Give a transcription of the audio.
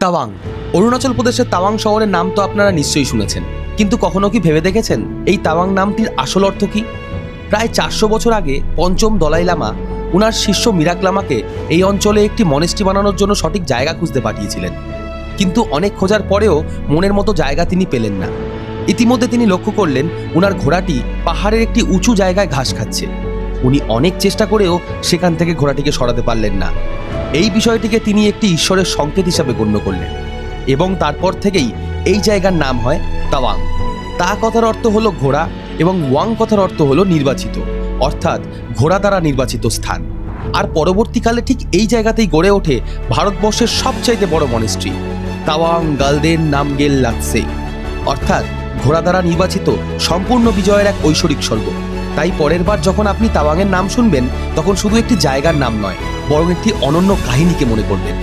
তাওয়াং। অরুণাচল প্রদেশের তাওয়াং শহরের নাম তো আপনারা নিশ্চয়ই শুনেছেন, কিন্তু কখনো কি ভেবে দেখেছেন এই তাওয়াং নামটির আসল অর্থ কি? প্রায় 400 বছর আগে পঞ্চম দলাই লামা উনার শিষ্য মিরাক লামাকে এই অঞ্চলে একটি মনেস্ট্রি বানানোর জন্য সঠিক জায়গা খুঁজতে পাঠিয়েছিলেন, কিন্তু অনেক খোঁজার পরেও মনের মতো জায়গা তিনি পেলেন না। ইতিমধ্যে তিনি লক্ষ্য করলেন উনার ঘোড়াটি পাহাড়ের একটি উঁচু জায়গায় ঘাস খাচ্ছে। উনি অনেক চেষ্টা করেও সেখান থেকে ঘোড়াটিকে সরাতে পারলেন না। এই বিষয়টিকে তিনি একটি ঈশ্বরের সংকেত হিসাবে গণ্য করলেন এবং তারপর থেকেই এই জায়গার নাম হয় তাওয়াং। তা কথার অর্থ হলো ঘোড়া এবং ওয়াং কথার অর্থ হলো নির্বাচিত, অর্থাৎ ঘোড়া দ্বারা নির্বাচিত স্থান। আর পরবর্তীকালে ঠিক এই জায়গাতেই গড়ে ওঠে ভারতবর্ষের সবচাইতে বড় মনেস্ট্রি তাওয়াং গালদেন নামগেল লাতসে, অর্থাৎ ঘোড়া দ্বারা নির্বাচিত সম্পূর্ণ বিজয়ের এক ঐশ্বরিক স্বর্গ। তাই পরের বার যখন আপনি তাওয়াংয়ের নাম শুনবেন তখন শুধু একটি জায়গার নাম নয়, বরং একটি অনন্য কাহিনীকে মনে করবেন।